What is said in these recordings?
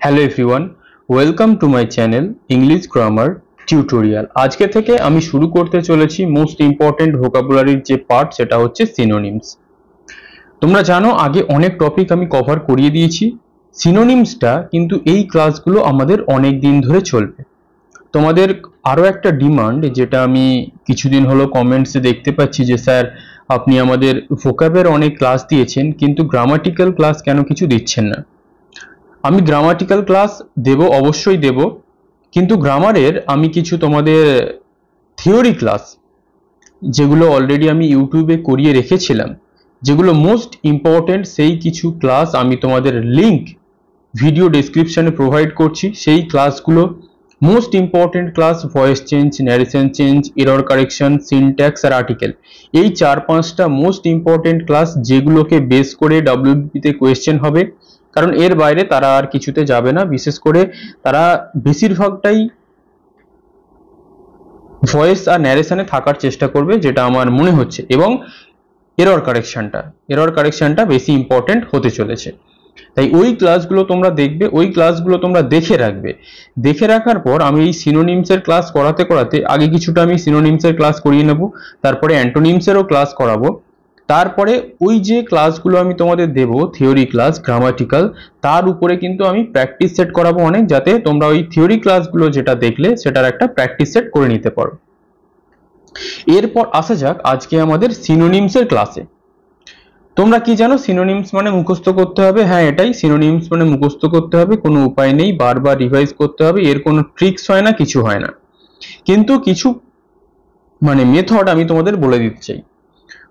Hello everyone, welcome to my channel English grammar tutorial. আজকে থেকে আমি শুরু করতে চলেছি মোস্ট ইম্পর্টেন্ট ভোকাবুলারির যে পার্ট, সেটা হচ্ছে সিনোনিমস। তোমরা জানো আগে অনেক টপিক আমি কভার করিয়ে দিয়েছি। সিনোনিমসটা কিন্তু এই ক্লাসগুলো আমাদের অনেক দিন ধরে চলবে। তোমাদের আরও একটা ডিমান্ড, যেটা আমি কিছুদিন হলো কমেন্টসে দেখতে পাচ্ছি যে স্যার আপনি আমাদের ভোকাবের অনেক ক্লাস দিয়েছেন কিন্তু গ্রামাটিক্যাল ক্লাস কেন কিছু দিচ্ছেন না। আমি গ্রামাটিক্যাল ক্লাস দেব, অবশ্যই দেব, কিন্তু গ্রামারের আমি কিছু তোমাদের থিওরি ক্লাস যেগুলো অলরেডি আমি ইউটিউবে করিয়ে রেখেছিলাম, যেগুলো মোস্ট ইম্পর্টেন্ট, সেই কিছু ক্লাস আমি তোমাদের লিংক ভিডিও ডেসক্রিপশনে প্রোভাইড করছি। সেই ক্লাসগুলো most important class, voice change, narration change, error correction, syntax আর আর্টিকেল, এই 4-5টা মোস্ট ইম্পর্টেন্ট ক্লাস যেগুলোকে বেস করে ডাব্লিউবিপিতে কোয়েশ্চেন হবে। কারণ এর বাইরে তারা আর কিছুতে যাবে না, বিশেষ করে তারা বেশিরভাগটাই ভয়েস আর ন্যারেশনে থাকার চেষ্টা করবে, যেটা আমার মনে হচ্ছে। এবং এরর কারেকশনটা বেশি ইম্পর্টেন্ট হতে চলেছে। তাই ওই ক্লাসগুলো তোমরা দেখবে, ওই ক্লাসগুলো তোমরা দেখে রাখবে। দেখে রাখার পর আমি এই সিনোনিমসের ক্লাস করাতে করাতে আগে কিছুটা আমি সিনোনিমসের ক্লাস করিয়ে নেব, তারপরে অ্যান্টোনিমসেরও ক্লাস করাবো। তারপরে ওই যে ক্লাসগুলো আমি তোমাদের দেব, থিওরি ক্লাস, গ্রামাটিক্যাল, তার উপরে কিন্তু আমি প্র্যাকটিস সেট করাবো অনেক, যাতে তোমরা ওই থিওরি ক্লাসগুলো যেটা দেখলে সেটার একটা প্র্যাকটিস সেট করে নিতে পারো। এরপর আসা যাক আজকে আমাদের সিনোনিমসের ক্লাসে। তোমরা কি জানো সিনোনিমস মানে মুখস্থ করতে হবে? হ্যাঁ, এটাই, সিনোনিমস মানে মুখস্থ করতে হবে, কোনো উপায় নেই, বারবার রিভাইজ করতে হবে, এর কোনো ট্রিক্স হয় না, কিছু হয় না। কিন্তু কিছু মেথড আমি তোমাদের বলে দিতে চাই।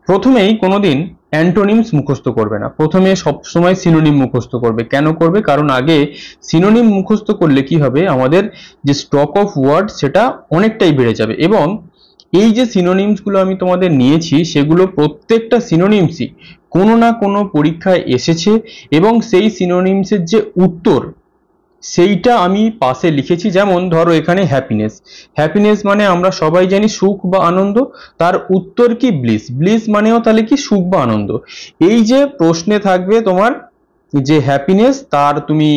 প্রথমেই কোনোদিন অ্যান্টোনিমস মুখস্থ করবে না, প্রথমে সবসময় সিনোনিম মুখস্থ করবে। কেন করবে? কারণ আগে সিনোনিম মুখস্থ করলে কি হবে, আমাদের যে স্টক অফ ওয়ার্ড সেটা অনেকটাই বেড়ে যাবে। এবং এই যে সিনোনিমসগুলো আমি তোমাদের নিয়েছি, সেগুলো প্রত্যেকটা সিনোনিমসই কোনো না কোনো পরীক্ষায় এসেছে, এবং সেই সিনোনিমসের যে উত্তর সেইটা আমি পাশে লিখেছি। যেমন ধরো এখানে হ্যাপিনেস মানে আমরা সবাই জানি সুখ বা আনন্দ, তার উত্তর কি ব্লিস। ব্লিস মানেও তাহলে কি সুখ বা আনন্দ। এই যে প্রশ্নে থাকবে তোমার যে হ্যাপিনেস, তার তুমি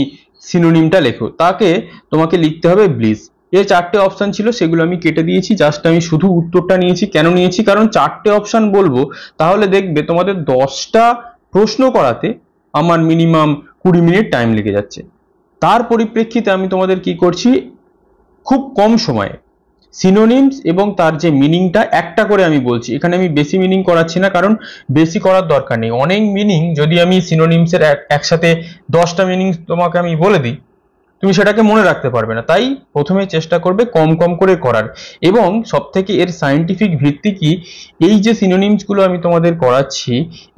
সিনোনিমটা লেখো, তাকে তোমাকে লিখতে হবে ব্লিস। এর 4টে অপশন ছিল, সেগুলো আমি কেটে দিয়েছি, জাস্ট আমি শুধু উত্তরটা নিয়েছি। কেন নিয়েছি? কারণ 4টে অপশন বলবো, তাহলে দেখবে তোমাদের 10টা প্রশ্ন করাতে আমার মিনিমাম 20 মিনিট টাইম লেগে যাচ্ছে। তার পরিপ্রেক্ষিতে আমি তোমাদের কি করছি, খুব কম সময়ে সিনোনিমস এবং তার যে মিনিংটা একটা করে আমি বলছি। এখানে আমি বেশি মিনিং করাচ্ছি না, কারণ বেশি করার দরকার নেই। অনেক মিনিং যদি আমি সিনোনিমসের একসাথে 10টা মিনিং তোমাকে আমি বলে দিই, তুমি সেটাকে মনে রাখতে পারবে না। তাই প্রথমে চেষ্টা করবে কম কম করে করার। এবং সবথেকে এর সায়েন্টিফিক ভিত্তি কি, এই যে সিনোনিমসগুলো আমি তোমাদের করাচ্ছি,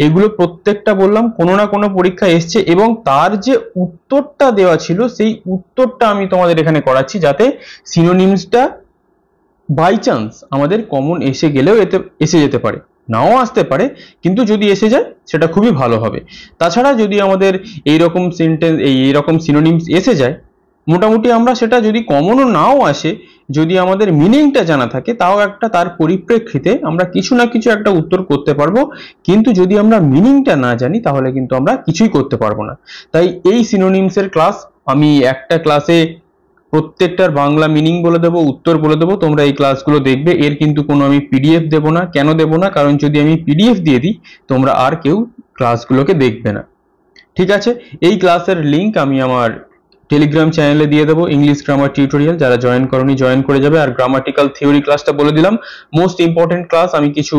এগুলো প্রত্যেকটা বললাম কোনো না কোনো পরীক্ষা এসছে, এবং তার যে উত্তরটা দেওয়া ছিল সেই উত্তরটা আমি তোমাদের এখানে করাচ্ছি, যাতে সিনোনিমসটা বাই চান্স আমাদের কমন এসে গেলেও এতে এসে যেতে পারে, নাও আসতে পারে, কিন্তু যদি এসে যায় সেটা খুবই ভালো হবে। তাছাড়া যদি আমাদের এইরকম সেন্টেন্স, এইরকম সিনোনিমস এসে যায়, মোটামুটি আমরা সেটা যদি কমনও নাও আসে, যদি আমাদের মিনিংটা জানা থাকে, তাও একটা তার পরিপ্রেক্ষিতে আমরা কিছু না কিছু একটা উত্তর করতে পারবো। কিন্তু যদি আমরা মিনিংটা না জানি, তাহলে কিন্তু আমরা কিছুই করতে পারবো না। তাই এই সিনোনিমসের ক্লাস আমি একটা ক্লাসে প্রত্যেকটার বাংলা মিনিং বলে দেবো, উত্তর বলে দেবো, তোমরা এই ক্লাসগুলো দেখবে। এর কিন্তু কোনো আমি পিডিএফ দেবো না। কেন দেবো না? কারণ যদি আমি পিডিএফ দিয়ে দিই, তোমরা আর কেউ ক্লাসগুলোকে দেখবে না। ঠিক আছে, এই ক্লাসের লিংক আমি আমার টেলিগ্রাম চ্যানেলে দিয়ে দেবো, ইংলিশ গ্রামার টিউটোরিয়াল। যারা জয়েন করনি জয়েন করে যাবে। আর গ্রামাটিক্যাল থিওরি ক্লাসটা বলে দিলাম, মোস্ট ইম্পর্টেন্ট ক্লাস, আমি কিছু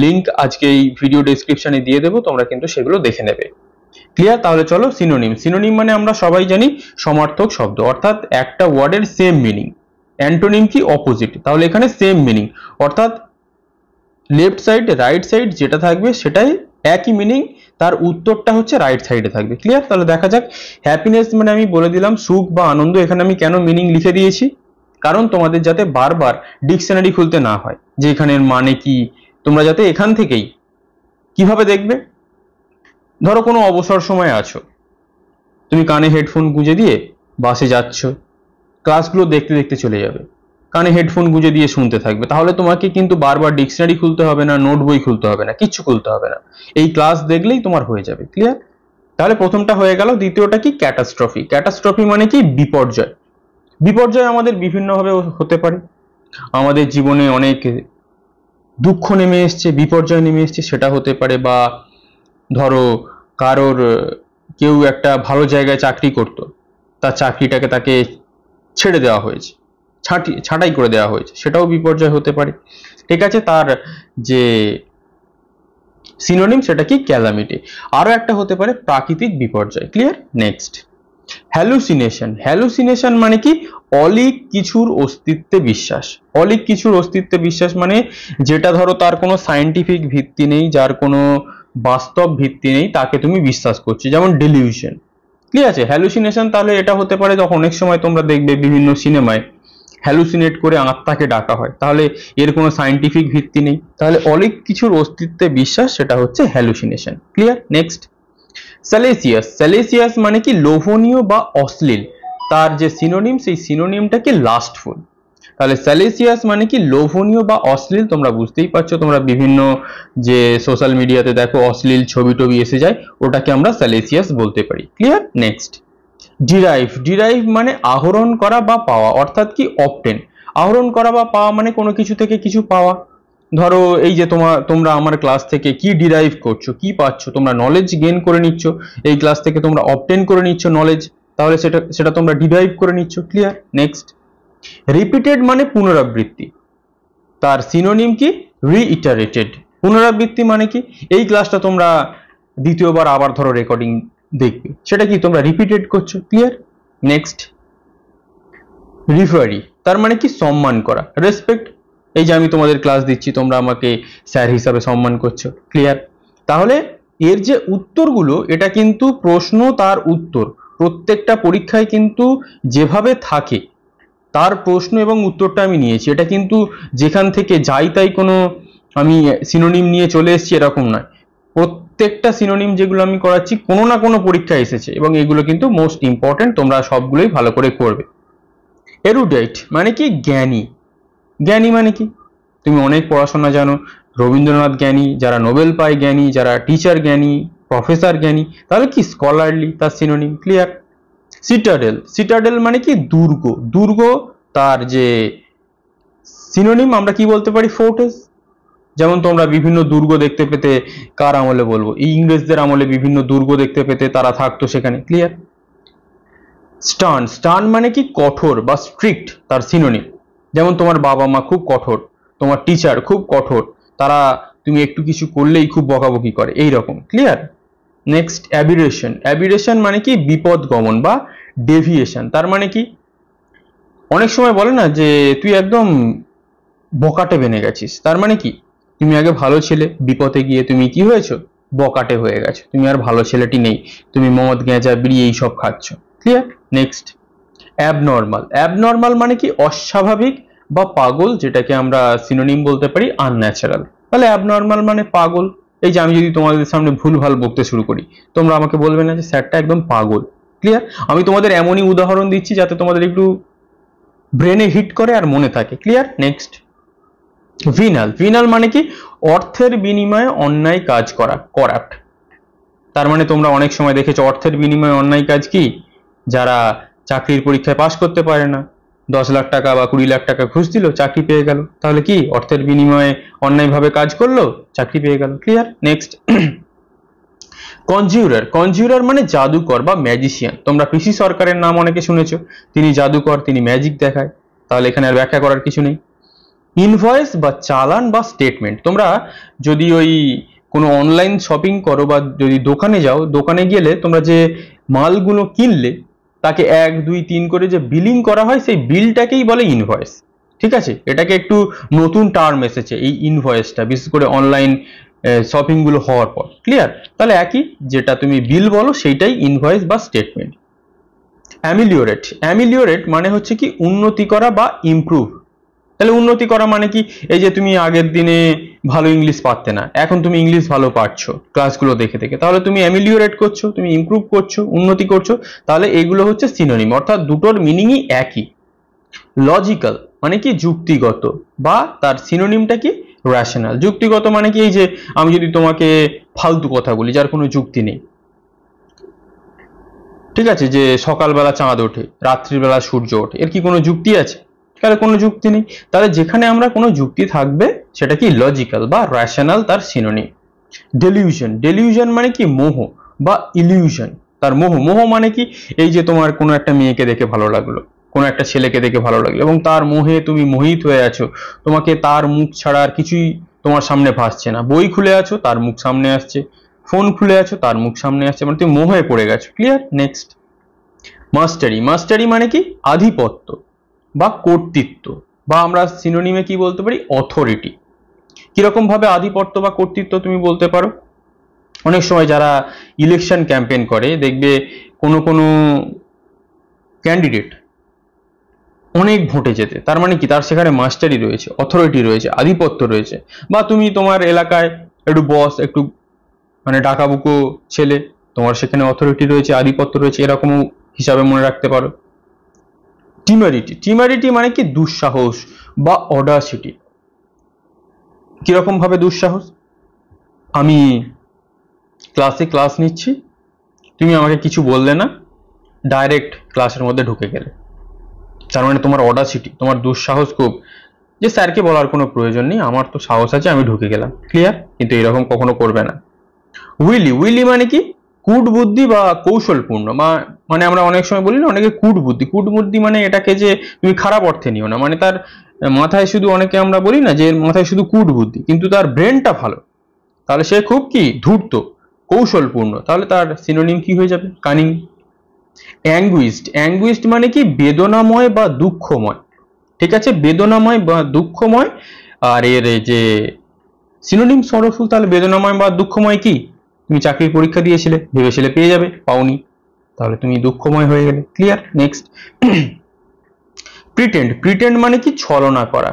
লিংক আজকে এই ভিডিও ডেসক্রিপশনে দিয়ে দেবো, তোমরা কিন্তু সেগুলো দেখে নেবে। ক্লিয়ার? তাহলে চলো সিনোনিম। সিনোনিম মানে আমরা সবাই জানি সমার্থক শব্দ, অর্থাৎ একটা ওয়ার্ডের সেম মিনিং। অ্যান্টোনিম কি? অপোজিট। তাহলে এখানে সেম মিনিং, অর্থাৎ লেফট সাইড রাইট সাইড যেটা থাকবে সেটাই একই মিনিং, তার উত্তরটা হচ্ছে রাইট সাইডে থাকবে। ক্লিয়ার? তাহলে দেখা যাক। হ্যাপিনেস মানে আমি বলে দিলাম সুখ বা আনন্দ। এখানে আমি কেন মিনিং লিখে দিয়েছি? কারণ তোমাদের যাতে বারবার ডিকশনারি খুলতে না হয় যে এখানের মানে কি, তোমরা যাতে এখান থেকেই কিভাবে দেখবে। ধরো কোনো অবসর সময় আছো, তুমি কানে হেডফোন গুঁজে দিয়ে বাসে যাচ্ছ, ক্লাসগুলো দেখতে দেখতে চলে যাবে, কানে হেডফোন গুঁজে দিয়ে শুনতে থাকবে, তাহলে তোমাকে কিন্তু বারবার ডিকশনারি খুলতে হবে না, নোট বই খুলতে হবে না, কিচ্ছু খুলতে হবে না, এই ক্লাস দেখলেই তোমার হয়ে যাবে। ক্লিয়ার? তাহলে প্রথমটা হয়ে গেল। দ্বিতীয়টা কি? ক্যাটাস্ট্রফি। ক্যাটাস্ট্রফি মানে কি? বিপর্যয়। বিপর্যয় আমাদের বিভিন্নভাবে হতে পারে। আমাদের জীবনে অনেক দুঃখ নেমে এসছে, বিপর্যয় নেমে এসছে, সেটা হতে পারে। বা ধরো কারোর কেউ একটা ভালো জায়গায় চাকরি করত, তার চাকরিটাকে তাকে ছেড়ে দেওয়া হয়েছে, ছাঁটাই করে দেওয়া হয়েছে, সেটাও বিপর্যয় হতে পারে। ঠিক আছে, তার যে সিনোনিম সেটা কি? ক্যালামিটি। আরো একটা হতে পারে প্রাকৃতিক বিপর্যয়। ক্লিয়ার? Next, hallucination. হ্যালুসিনেশন মানে কি? অলীক কিছুর অস্তিত্বে বিশ্বাস। অলীক কিছুর অস্তিত্বে বিশ্বাস মানে যেটা ধরো তার কোনো সায়েন্টিফিক ভিত্তি নেই, যার কোনো বাস্তব ভিত্তি নেই, তাকে তুমি বিশ্বাস করছো, যেমন ডেলিউশন। ঠিক আছে, হ্যালুসিনেশন তাহলে এটা হতে পারে যখন অনেক সময় তোমরা দেখবে বিভিন্ন সিনেমায় হ্যালুসিনেট করে আত্মাকে ডাকা হয়, তাহলে এর কোনো সায়েন্টিফিক ভিত্তি নেই। তাহলে অলীক কিছুর অস্তিত্বে বিশ্বাস, সেটা হচ্ছে হ্যালুসিনেশন। ক্লিয়ার? নেক্সট, স্যালেসিয়াস। স্যালেসিয়াস মানে কি? লোভনীয় বা অশ্লীল। তার যে সিনোনিম, সেই সিনোনিমটা কি? লাস্টফুল। তাহলে স্যালেসিয়াস মানে কি? লোভনীয় বা অশ্লীল। তোমরা বুঝতেই পারছো, তোমরা বিভিন্ন যে সোশ্যাল মিডিয়াতে দেখো অশ্লীল ছবি টবি এসে যায়, ওটাকে আমরা স্যালেসিয়াস বলতে পারি। ক্লিয়ার? Next, derive. ডিরাইভ মানে আহরণ করা বা পাওয়া, অর্থাৎ কি? অবটেন। আহরণ করা বা পাওয়া মানে কোনো কিছু থেকে কিছু পাওয়া। ধরো এই যে তোমরা আমার ক্লাস থেকে কি ডিরাইভ করছো, কি পাচ্ছ? তোমরা নলেজ গেইন করে নিচ্ছ, এই ক্লাস থেকে তোমরা অবটেন করে নিচ্ছ নলেজ, তাহলে সেটা তোমরা ডিরাইভ করে নিচ্ছ। ক্লিয়ার? নেক্সট, রিপিটেড মানে পুনরাবৃত্তি। তার সিনোনিম কি? রিইটারেটেড। পুনরাবৃত্তি মানে কি? এই ক্লাসটা তোমরা দ্বিতীয়বার আবার ধরো রেকর্ডিং দেখবে, সেটা কি? তোমরা রিপিটেড করছো। ক্লিয়ার? নেক্সট, রিফারি। তার মানে কি? সম্মান করা, রেসপেক্ট। এই যে আমি তোমাদের ক্লাস দিচ্ছি, তোমরা আমাকে স্যার হিসাবে সম্মান করছো। ক্লিয়ার? তাহলে এর যে উত্তরগুলো, এটা কিন্তু প্রশ্ন তার উত্তর, প্রত্যেকটা পরীক্ষায় কিন্তু যেভাবে থাকে তার প্রশ্ন এবং উত্তরটা আমি নিয়েছি। এটা কিন্তু যেখান থেকে যাই তাই কোনো আমি সিনোনিম নিয়ে চলে এসেছি এরকম নয়। প্রত্যেকটা সিনোনিম যেগুলো আমি করাচ্ছি কোনো না কোনো পরীক্ষায় এসেছে, এবং এগুলো কিন্তু মোস্ট ইম্পর্টেন্ট, তোমরা সবগুলোই ভালো করে করবে। এরুডাইট মানে কি? জ্ঞানী। জ্ঞানী মানে কি? তুমি অনেক পড়াশোনা জানো, রবীন্দ্রনাথ জ্ঞানী, যারা নোবেল পায় জ্ঞানী, যারা টিচার জ্ঞানী, প্রফেসর জ্ঞানী, তাহলে কি? স্কলারলি, তার সিনোনিম। ক্লিয়ার? সিটাডেল। সিটাডেল মানে কি? দুর্গ। দুর্গ, তার যে সিনোনিম আমরা কি বলতে পারি? ফোর্টেস। যেমন তোমরা বিভিন্ন দুর্গ দেখতে পেতে, কার আমলে বলবো? এই ইংরেজদের আমলে বিভিন্ন দুর্গ দেখতে পেতে, তারা থাকতো সেখানে। ক্লিয়ার? স্টার্ন। স্টার্ন মানে কি? কঠোর বা স্ট্রিক্ট, তার সিনোনিম। যেমন তোমার বাবা মা খুব কঠোর, তোমার টিচার খুব কঠোর, তারা তুমি একটু কিছু করলেই খুব বকাবকি করে, এই রকম। ক্লিয়ার? নেক্সট, অ্যাবিরেশন। অ্যাবিরেশন মানে কি? বিপদ গমন বা ডেভিয়েশন। তার মানে কি? অনেক সময় বলে না যে তুই একদম বকাটে বেনে গেছিস, তার মানে কি? তুমি আগে ভালো ছেলে, বিপদে গিয়ে তুমি কি হয়েছো? বকাটে হয়ে গেছো, তুমি আর ভালো ছেলেটি নেই, তুমি মদ গেঁজা বিড়ি এইসব খাচ্ছ। ক্লিয়ার? Next, abnormal. অ্যাবনর্মাল মানে কি? অস্বাভাবিক বা পাগল, যেটাকে আমরা সিনোনিম বলতে পারি আনন্যাচারাল। তাহলে অ্যাবনর্মাল মানে পাগল। এই যে আমি যদি তোমাদের সামনে ভুলভাল বকতে শুরু করি, তোমরা আমাকে বলবে না যে স্যারটা একদম পাগল। ক্লিয়ার? আমি তোমাদের এমনই উদাহরণ দিচ্ছি যাতে তোমাদের একটু ব্রেনে হিট করে আর মনে থাকে। ক্লিয়ার? Next, vinyl. ভিনাল মানে কি? অর্থের বিনিময়ে অন্যায় কাজ করা, করাপ্ট। তার মানে তোমরা অনেক সময় দেখেছো অর্থের বিনিময়ে অন্যায় কাজ কি? যারা চাকরির পরীক্ষায় পাশ করতে পারে না, 10 লাখ টাকা বা 20 লাখ টাকা ঘুষ দিল, চাকরি পেয়ে গেল, তাহলে কি? অর্থের বিনিময়ে অন্যায়ভাবে কাজ করলো, চাকরি পেয়ে গেল। ক্লিয়ার? নেক্সট, কনজিউরার। কনজিউরার মানে জাদুকর বা ম্যাজিশিয়ান। তোমরা পিসি সরকারের নাম অনেকে শুনেছো, তিনি জাদুকর, তিনি ম্যাজিক দেখায়, তাহলে এখানে আর ব্যাখ্যা করার কিছু নেই। ইনভয়েস বা চালান বা স্টেটমেন্ট। তোমরা যদি ওই কোনো অনলাইন শপিং করো বা যদি দোকানে যাও, দোকানে গেলে তোমরা যে মালগুলো কিনলে তাকে 1, 2, 3 করে যে বিলিং করা হয়, সেই বিলটাকেই বলে ইনভয়েস। ঠিক আছে, এটাকে একটু নতুন টার্ম এসেছে এই ইনভয়েসটা, বিশেষ করে অনলাইন শপিং গুলো হওয়ার পর। ক্লিয়ার? তাহলে একই, যেটা তুমি বিল বলো সেইটাই ইনভয়েস বা স্টেটমেন্ট। অ্যামিলিওরেট। অ্যামিলিওরেট মানে হচ্ছে কি? উন্নতি করা বা ইমপ্রুভ। তাহলে উন্নতি করা মানে কি? এই যে তুমি আগের দিনে ভালো ইংলিশ পারতে না, এখন তুমি ইংলিশ ভালো পারছো ক্লাসগুলো দেখে দেখে, তাহলে তুমি অ্যামিলিওরেট করছো, তুমি ইমপ্রুভ করছো, উন্নতি করছো। তাহলে এগুলো হচ্ছে সিনোনিম, অর্থাৎ দুটোর মিনিংই একই। লজিক্যাল মানে কি? যুক্তিগত, বা তার সিনোনিমটা কি? রেশনাল। যুক্তিগত মানে কি? এই যে আমি যদি তোমাকে ফালতু কথা বলি যার কোনো যুক্তি নেই, ঠিক আছে, যে সকালবেলা চাঁদ ওঠে, রাত্রিবেলা সূর্য ওঠে, এর কি কোনো যুক্তি আছে? তাহলে কোনো যুক্তি নেই। তাহলে যেখানে আমরা কোনো যুক্তি থাকবে সেটা কি লজিক্যাল বা রেশনাল, তার সিনোনিম। ডেলিউশন, ডেলিউশন মানে কি মোহ বা ইলিউশন, তার মোহ। মোহ মানে কি, এই যে তোমার কোনো একটা মেয়েকে দেখে ভালো লাগলো, কোনো একটা ছেলেকে দেখে ভালো লাগলো এবং তার মোহে তুমি মোহিত হয়ে আছো, তোমাকে তার মুখ ছাড়া আর কিছুই তোমার সামনে ভাসছে না। বই খুলে আছো, তার মুখ সামনে আসছে, ফোন খুলে আছো, তার মুখ সামনে আসছে, মানে তুমি মোহে পড়ে গেছো। ক্লিয়ার? নেক্সট, মাস্টারি। মাস্টারি মানে কি আধিপত্য বা কর্তৃত্ব, বা আমরা সিনোনিমে কি বলতে পারি, অথরিটি। কিরকম ভাবে আধিপত্য বা কর্তৃত্ব তুমি বলতে পারো? অনেক সময় যারা ইলেকশন ক্যাম্পেইন করে দেখবে কোনো কোনো ক্যান্ডিডেট অনেক ভোটে যেতে, তার মানে কি তার সেখানে মাস্টারি রয়েছে, অথরিটি রয়েছে, আধিপত্য রয়েছে। বা তুমি তোমার এলাকায় একটু বস, একটু মানে ডাকাবুকো ছেলে, তোমার সেখানে অথরিটি রয়েছে, আধিপত্য রয়েছে, এরকম হিসাবে মনে রাখতে পারো। টিমারিটি, টিমারিটি মানে কি দুঃসাহস বা অডাসিটি। কিরকম ভাবে দুঃসাহস? আমি ক্লাসে ক্লাস নিচ্ছি, তুমি আমাকে কিছু বললে না, ডাইরেক্ট ক্লাসের মধ্যে ঢুকে গেলে, তার মানে তোমার অডাসিটি, তোমার দুঃসাহস খুব, যে স্যারকে বলার কোনো প্রয়োজন নেই, আমার তো সাহস আছে, আমি ঢুকে গেলাম। ক্লিয়ার? কিন্তু এরকম কখনো করবে না। উইলি, উইলি মানে কি কূট বুদ্ধি বা কৌশলপূর্ণ, মানে আমরা অনেক সময় বলি না অনেকে কূট বুদ্ধি, কূট বুদ্ধি মানে এটাকে যে তুমি খারাপ অর্থে নিও না, মানে তার মাথায় শুধু, অনেকে আমরা বলি না যে মাথায় শুধু কূট বুদ্ধি কিন্তু তার ব্রেনটা ভালো, তাহলে সে খুব কি ধূর্ত, কৌশলপূর্ণ, তাহলে তার সিনোনিম কি হয়ে যাবে, কানিং। অ্যাঙ্গুইস্ড, অ্যাঙ্গুইস্ড মানে কি বেদনাময় বা দুঃখময়। ঠিক আছে, বেদনাময় বা দুঃখময়। আর এর যে সিনোনিম সরফুল, তাহলে বেদনাময় বা দুঃখময় কি, তুমি চাকরির পরীক্ষা দিয়েছিলে, ভেবেছিলে পেয়ে যাবে, পাওনি, তাহলে তুমি দুঃখময় হয়ে গেলে। ক্লিয়ার? Next, pretend. প্রিটেন্ড মানে কি ছলনা করা,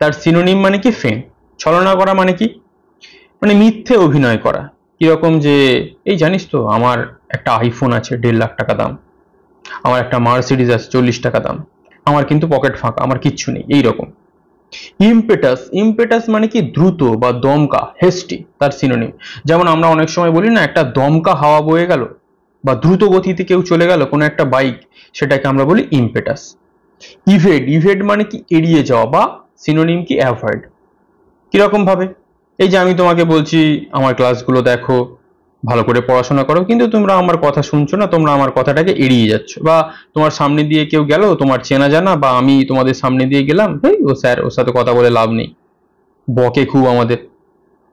তার সিনোনিম মানে কি ফেম। ছলনা করা মানে কি, মানে মিথ্যে অভিনয় করা। কিরকম, যে এই জানিস তো আমার একটা আইফোন আছে 1.5 লাখ টাকা দাম, আমার একটা মার্সিডিজ আছে 40 টাকা দাম, আমার কিন্তু পকেট ফাঁকা, আমার কিচ্ছু নেই, এইরকম। ইমপেটাস, ইমপেটাস মানে কি দ্রুত বা দমকা, হেস্টি, তার সিনোনিম। যেমন আমরা অনেক সময় বলি না একটা দমকা হাওয়া বয়ে গেল, বা দ্রুত গতিতে কেউ চলে গেল কোনো একটা বাইক, সেটাকে আমরা বলি ইমপেটাস। ইভেড, ইভেড মানে কি এড়িয়ে যাওয়া, বা সিনোনিম কি অ্যাভয়েড। কিরকম ভাবে, এই যে আমি তোমাকে বলছি আমার ক্লাসগুলো দেখো, ভালো করে পড়াশোনা করো, কিন্তু তোমরা আমার কথা শুনছো না, তোমরা আমার কথাটাকে এড়িয়ে যাচ্ছ। বা তোমার সামনে দিয়ে কেউ গেল, তোমার চেনা জানা, বা আমি তোমাদের সামনে দিয়ে গেলাম, এই ও স্যার, ওর সাথে কথা বলে লাভ নেই, বকে খুব আমাদের,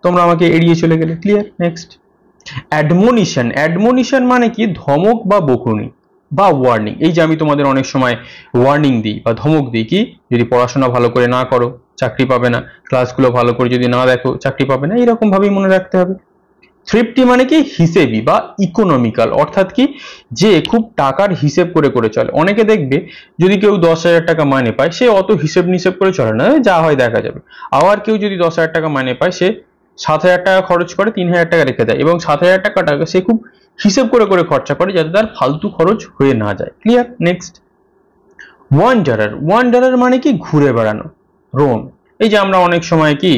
তোমরা আমাকে এড়িয়ে চলে গেলে। ক্লিয়ার? নেক্সট, অ্যাডমোনিশন। অ্যাডমোনিশন মানে কি ধমক বা বকুনি বা ওয়ার্নিং। এই যে আমি তোমাদের অনেক সময় ওয়ার্নিং দিই বা ধমক দিই, কি যদি পড়াশোনা ভালো করে না করো চাকরি পাবে না, ক্লাসগুলো ভালো করে যদি না দেখো চাকরি পাবে না, এরকম ভাবেই মনে রাখতে হবে। থ্রিফটি মানে কি হিসেবি বা ইকোনমিক্যাল, অর্থাৎ কি যে খুব টাকার হিসেব করে করে চলে। অনেকে দেখবে যদি কেউ 10,000 টাকা মাইনে পায়, সে অত হিসেব নিসেব করে চলে না, যা হয় দেখা যাবে। আবার কেউ যদি 10,000 টাকা মাইনে পায়, সে 7,000 টাকা খরচ করে 3,000 টাকা রেখে দেয়, এবং 7,000 টাকাটা সে খুব হিসেব করে করে খরচা করে, যাতে তার ফালতু খরচ হয়ে না যায়। ক্লিয়ার? Next, wanderer. ওয়ান্ডারার মানে কি ঘুরে বেড়ানো, রোম। এই যে আমরা অনেক সময় কি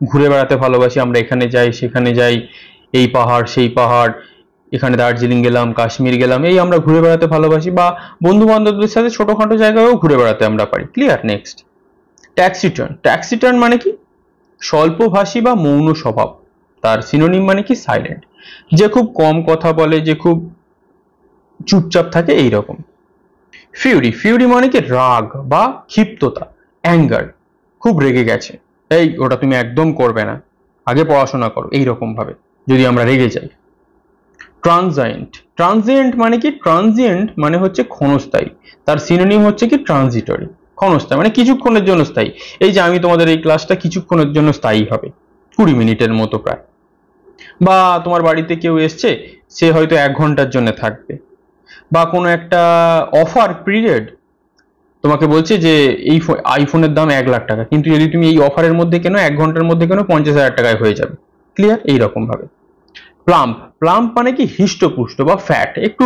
ঘুরে বেড়াতে ভালোবাসি, আমরা এখানে যাই সেখানে যাই, এই পাহাড় সেই পাহাড়, এখানে দার্জিলিং গেলাম, কাশ্মীর গেলাম, এই আমরা ঘুরে বেড়াতে ভালোবাসি, বা বন্ধু বান্ধবদের সাথে ছোটখাটো জায়গায়ও ঘুরে বেড়াতে আমরা পারি। ক্লিয়ার? নেক্সট, ট্যাক্সিটার্ন। ট্যাক্সিটার্ন মানে কি স্বল্পভাষী বা মৌন স্বভাব, তার সিনোনিম মানে কি সাইলেন্ট, যে খুব কম কথা বলে, যে খুব চুপচাপ থাকে, এইরকম। ফিউরি, ফিউরি মানে কি রাগ বা ক্ষিপ্ততা, অ্যাঙ্গার, খুব রেগে গেছে, এই ওটা তুমি একদম করবে না, আগে পড়াশোনা করো, এইরকম ভাবে যদি আমরা রেগে যাই। ট্রানজায়েন্ট। ট্রানজিয়েন্ট মানে কি, ট্রানজিয়েন্ট মানে হচ্ছে ক্ষণস্থায়ী, তার সিনোনিম হচ্ছে কি ট্রানজিটরি, ক্ষণস্থায়ী মানে কিছুক্ষণের জন্য স্থায়ী। এই যে আমি তোমাদের এই ক্লাসটা কিছুক্ষণের জন্য স্থায়ী হবে, 20 মিনিটের মতো প্রায়। বা তোমার বাড়িতে কেউ এসছে, সে হয়তো 1 ঘন্টার জন্য থাকবে, বা কোনো একটা অফার পিরিয়ড, তোমাকে বলছে যে এই আইফোনের দাম 1 লাখ টাকা, কিন্তু যদি তুমি এই অফারের মধ্যে কেন 1 ঘন্টার মধ্যে কেন 50,000 টাকায় হয়ে যাবে। ক্লিয়ার? এইরকম ভাবে। প্লাম্প, প্লাম্প মানে কি হৃষ্টপুষ্ট বা ফ্যাট, একটু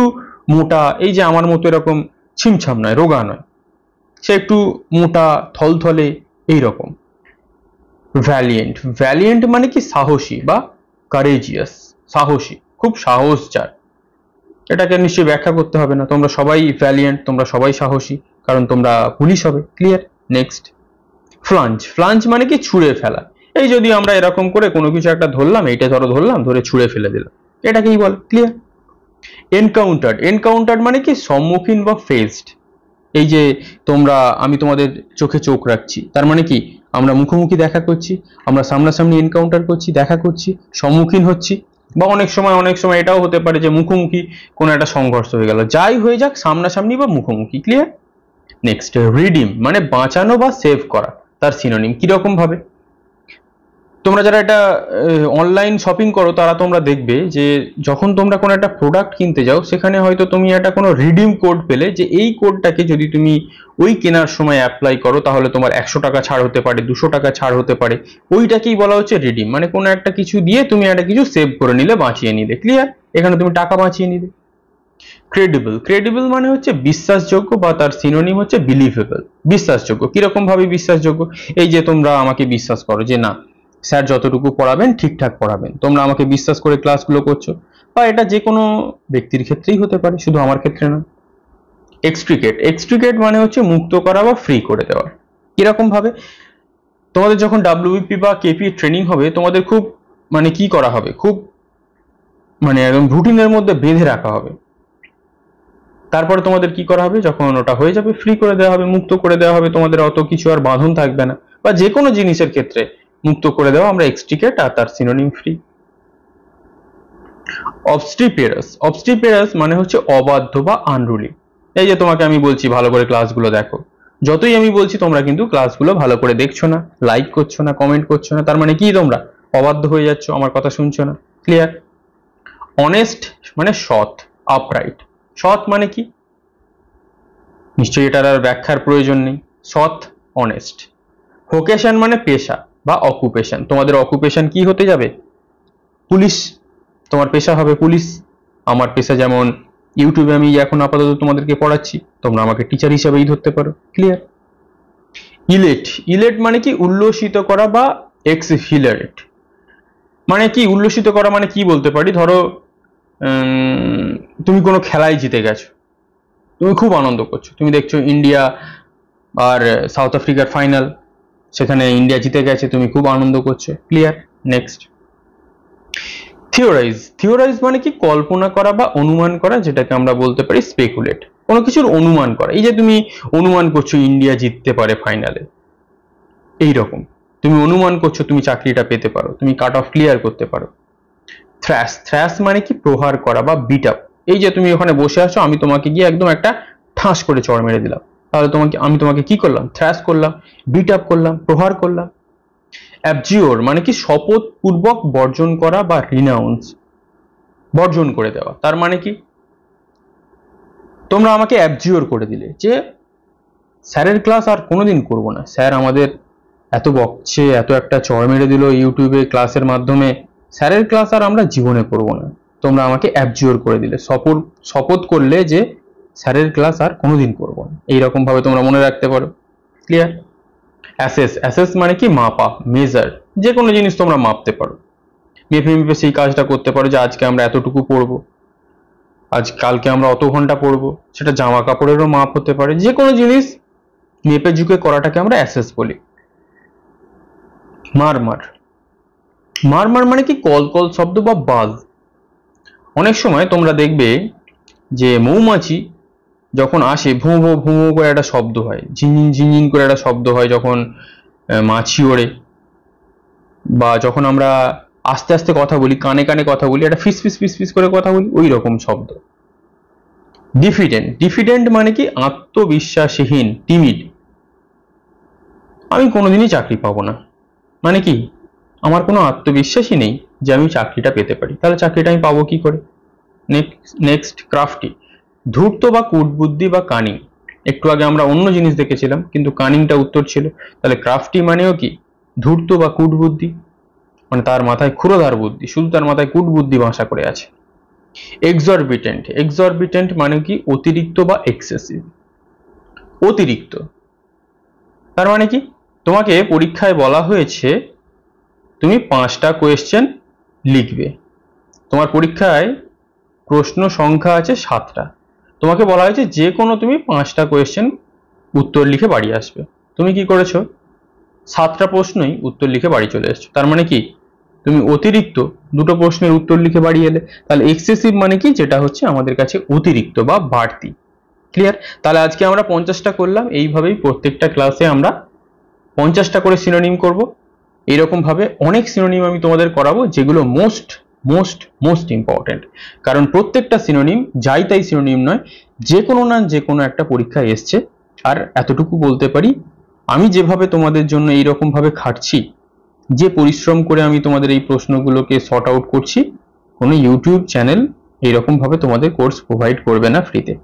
মোটা, এই যে আমার মতো এরকম ছিমছাম নয়, রোগা নয়, সে একটু মোটা থলথলে, এইরকম। ভ্যালিয়েন্ট, ভ্যালিয়েন্ট মানে কি সাহসী বা কারেজিয়াস, সাহসী, খুব সাহস যার। এটাকে নিশ্চয়ই ব্যাখ্যা করতে হবে না, তোমরা সবাই ভ্যালিয়েন্ট, তোমরা সবাই সাহসী, কারণ তোমরা পুলিশ হবে। ক্লিয়ার? Next, flange. ফ্লাঞ্জ মানে কি? ছুঁড়ে ফেলা। এই যদি আমরা এরকম করে কোনো কিছু একটা ধরলাম, এইটা ধরো ধরলাম, ধরে ছুঁড়ে ফেলে দিলাম, এটাকেই বলে। ক্লিয়ার? এনকাউন্টার। এনকাউন্টার মানে কি? সম্মুখীন বা ফেসড। এই যে তোমরা, আমি তোমাদের চোখে চোখ রাখছি, তার মানে কি? আমরা মুখোমুখি দেখা করছি, আমরা সামনাসামনি এনকাউন্টার করছি, দেখা করছি, সম্মুখীন হচ্ছি। বা অনেক সময় এটাও হতে পারে যে মুখোমুখি কোনো একটা সংঘর্ষ হয়ে গেল। যাই হয়ে যাক, সামনাসামনি বা মুখোমুখি। ক্লিয়ার? নেক্সট, রিডিম মানে বাঁচানো বা সেভ করা, তার সিনোনিম কিরকম ভাবে? তোমরা যারা এটা অনলাইন শপিং করো, তারা তোমরা দেখবে যে যখন তোমরা কোনো একটা প্রোডাক্ট কিনতে যাও, সেখানে হয়তো তুমি একটা কোনো রিডিম কোড পেলে, যে এই কোডটাকে যদি তুমি ওই কেনার সময় অ্যাপ্লাই করো, তাহলে তোমার 100 টাকা ছাড় হতে পারে, 200 টাকা ছাড় হতে পারে। ওইটাকেই বলা হচ্ছে রিডিম। মানে কোনো একটা কিছু দিয়ে তুমি একটা কিছু সেভ করে নিলে, বাঁচিয়ে নিলে। ক্লিয়ার? এখানে তুমি টাকা বাঁচিয়ে নিলে। ক্রেডিবল। ক্রেডিবল মানে হচ্ছে বিশ্বাসযোগ্য, বা তার সিনোনিম হচ্ছে বিলিভেবল। বিশ্বাসযোগ্য। কিরকম ভাবে বিশ্বাসযোগ্য? এই যে তোমরা আমাকে বিশ্বাস করো যে না, স্যার যতটুকু পড়াবেন ঠিকঠাক পড়াবেন, তোমরা আমাকে বিশ্বাস করে ক্লাসগুলো করছো। বা এটা যে কোনো ব্যক্তির ক্ষেত্রেই হতে পারে, শুধু আমার ক্ষেত্রে না। এক্সট্রিকেট। এক্সট্রিকেট মানে হচ্ছে মুক্ত করা বা ফ্রি করে দেওয়া। কিরকম ভাবে? তোমাদের যখন ডাব্লিউবিপি বা কেপি ট্রেনিং হবে, তোমাদের খুব মানে কি করা হবে, খুব মানে একদম রুটিনের মধ্যে বেঁধে রাখা হবে। তারপরে তোমাদের কি করা হবে? যখন ওটা হয়ে যাবে, ফ্রি করে দেওয়া হবে, মুক্ত করে দেওয়া হবে, তোমাদের অত কিছু আর বাঁধন থাকবে না। বা যে কোনো জিনিসের ক্ষেত্রে মুক্ত করে দেওয়া আমরা এক্সট্রিকেট, আর তার সিনোনিম ফ্রি। অবস্ট্রিপেরাস। অবস্ট্রিপেরাস মানে হচ্ছে অবাধ্য বা আনরুলি। এই যে তোমাকে আমি বলছি ভালো করে ক্লাসগুলো দেখো, যতই আমি বলছি তোমরা কিন্তু ক্লাসগুলো ভালো করে দেখছো না, লাইক করছো না, কমেন্ট করছো না, তার মানে কি? তোমরা অবাধ্য হয়ে যাচ্ছ, আমার কথা শুনছো না। ক্লিয়ার? অনেস্ট মানে সৎ, আপরাইট। সৎ মানে কি? নিশ্চয়ই এটার আর ব্যাখ্যার প্রয়োজন নেই। সৎ, অনেস্ট। ভোকেশন মানে পেশা বা অকুপেশন। তোমাদের অকুপেশন কি হতে যাবে? পুলিশ। তোমার পেশা হবে পুলিশ। আমার পেশা যেমন ইউটিউবে আমি এখন আপাতত তোমাদেরকে পড়াচ্ছি, তোমরা আমাকে টিচার হিসেবেই ধরতে পারো। ক্লিয়ার? ইলেট। ইলেট মানে কি? উল্লসিত করা বা এক্সহিলারেট। মানে কি উল্লসিত করা? মানে কি বলতে পারি, ধরো তুমি কোনো খেলায় জিতে গেছো, তুমি খুব আনন্দ করছো, তুমি দেখছো ইন্ডিয়া আর সাউথ আফ্রিকার ফাইনাল, সেখানে ইন্ডিয়া জিতে গেছে, তুমি খুব আনন্দ করছো। ক্লিয়ার? Next, theorise. থিওরাইজ মানে কি? কল্পনা করা বা অনুমান করা, যেটাকে আমরা বলতে পারি স্পেকুলেট। কোনো কিছুর অনুমান করা। এই যে তুমি অনুমান করছো ইন্ডিয়া জিততে পারে ফাইনালে, এইরকম তুমি অনুমান করছো তুমি চাকরিটা পেতে পারো, তুমি কাট অফ ক্লিয়ার করতে পারো। থ্র্যাশ। থ্র্যাশ মানে কি? প্রহার করা বা বিট আপ। এই যে তুমি ওখানে বসে আছো, আমি তোমাকে গিয়ে একদম একটা ঠাস করে চড় মেরে দিলাম, তাহলে আমি তোমাকে কি করলাম? থ্র্যাশ করলাম, বিট আপ করলাম, প্রহার করলাম। অ্যাবজিওর মানে কি? শপথ পূর্বক বর্জন করা বা রিনাউন্স, বর্জন করে দেওয়া। তার মানে কি? তোমরা আমাকে অ্যাবজিওর করে দিলে যে স্যারের ক্লাস আর কোনোদিন করব না, স্যার আমাদের এত বকছে, এত একটা চড় মেরে দিল ইউটিউবে ক্লাসের মাধ্যমে, স্যারের ক্লাস আর আমরা জীবনে করব না। তোমরা আমাকে অ্যাবজিওর করে দিলে, শপথ করলে যে স্যারের ক্লাস আর কোনোদিন করব না। এইরকম ভাবে তোমরা মনে রাখতে পারো। ক্লিয়ার? অ্যাসেস। অ্যাসেস মানে কি? মাপা, মেজার। যে কোনো জিনিস তোমরা মাপতে পারো, মেপে মেপে সেই কাজটা করতে পারো, যে আজকে আমরা এতটুকু পড়বো, কালকে আমরা অত ঘন্টা পড়বো। সেটা জামা কাপড়েরও মাপ হতে পারে, যে কোনো জিনিস মেপে ঝুঁকে করাটাকে আমরা অ্যাসেস বলি। মারমার। মারমার মানে কি? কলকল শব্দ বা বাজ। অনেক সময় তোমরা দেখবে যে মৌমাছি যখন আসে, ভুঁ ভুঁ ভুঁ ভুঁ করে একটা শব্দ হয়, ঝিনঝিন ঝিনঝিন করে একটা শব্দ হয় যখন মাছি ওড়ে, বা যখন আমরা আস্তে আস্তে কথা বলি, কানে কানে কথা বলি, একটা ফিস ফিস ফিস ফিস করে কথা বলি, ওই রকম শব্দ। ডিফিডেন্ট। ডিফিডেন্ট মানে কি? আত্মবিশ্বাসহীন, টিমিড। আমি কোনোদিনই চাকরি পাবো না, মানে কি? আমার কোনো আত্মবিশ্বাসই নেই যে আমি চাকরিটা পেতে পারি, তাহলে চাকরিটা আমি পাবো কি করে? Next, crafty. ধূর্ত বা কূটবুদ্ধি বা কানিং। একটু আগে আমরা অন্য জিনিস দেখেছিলাম, কিন্তু কানিংটা উত্তর ছিল। তাহলে ক্রাফটি মানেও কি? ধূর্ত বা কূটবুদ্ধি, মানে তার মাথায় ক্ষুরোধার বুদ্ধি, শুধু তার মাথায় কূটবুদ্ধি বাসা করে আছে। এক্সরবিটেন্ট। এক্সরবিটেন্ট মানে কি? অতিরিক্ত বা এক্সেসিভ, অতিরিক্ত। তার মানে কি? তোমাকে পরীক্ষায় বলা হয়েছে তুমি 5টা কোয়েশ্চেন লিখবে, তোমার পরীক্ষায় প্রশ্ন সংখ্যা আছে 7টা। তোমাকে বলা হয়েছে যে কোনো তুমি 5টা কোয়েশ্চেন উত্তর লিখে বাড়ি আসবে। তুমি কি করেছো? 7টা প্রশ্নই উত্তর লিখে বাড়ি চলে এসেছো। তার মানে কি তুমি অতিরিক্ত 2টো প্রশ্নের উত্তর লিখে বাড়ি এলে। তাহলে এক্সেসিভ মানে কি, যেটা হচ্ছে আমাদের কাছে অতিরিক্ত বা বাড়তি। ক্লিয়ার? তাহলে আজকে আমরা 50টা করলাম। এইভাবেই প্রত্যেকটা ক্লাসে আমরা 50টা করে সিনোনিম করব। এইরকম ভাবে অনেক সিনোনিম আমি তোমাদের করাবো, যেগুলো মোস্ট মোস্ট মোস্ট ইম্পর্টেন্ট। কারণ প্রত্যেকটা সিনোনিম যাই তাই সিনোনিম নয়, যে কোনো না যে কোনো একটা পরীক্ষায় এসছে। আর এতটুকু বলতে পারি, আমি যেভাবে তোমাদের জন্য এইরকম ভাবে খাটছি, যে পরিশ্রম করে আমি তোমাদের এই প্রশ্নগুলোকে সর্ট আউট করছি, কোনো ইউটিউব চ্যানেল এইরকম ভাবে তোমাদের কোর্স প্রোভাইড করবে না ফ্রিতে।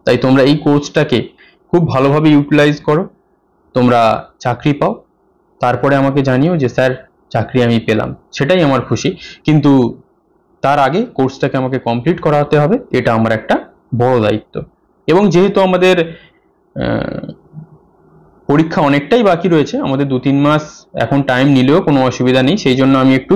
তাই তোমরা এই কোর্সটাকে খুব ভালোভাবে ইউটিলাইজ করো, তোমরা চাকরি পাও, তারপরে আমাকে জানিও যে স্যার চাকরি আমি পেলাম, সেটাই আমার খুশি। কিন্তু তার আগে কোর্সটাকে আমাকে কমপ্লিট করাতে হবে, এটা আমার একটা বড় দায়িত্ব। এবং যেহেতু আমাদের পরীক্ষা অনেকটাই বাকি রয়েছে, আমাদের 2-3 মাস এখন টাইম নিলেও কোনো অসুবিধা নেই। সেই জন্য আমি একটু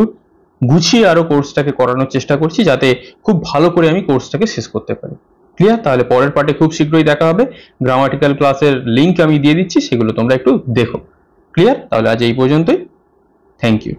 গুছিয়ে আরো কোর্সটাকে করানোর চেষ্টা করছি, যাতে খুব ভালো করে আমি কোর্সটাকে শেষ করতে পারি। ক্লিয়ার? তাহলে পরের পার্টে খুব শীঘ্রই দেখা হবে। গ্রামাটিক্যাল ক্লাসের লিঙ্ক আমি দিয়ে দিচ্ছি, সেগুলো তোমরা একটু দেখো। ক্লিয়ার? তাহলে আজ এই পর্যন্তই। Thank you.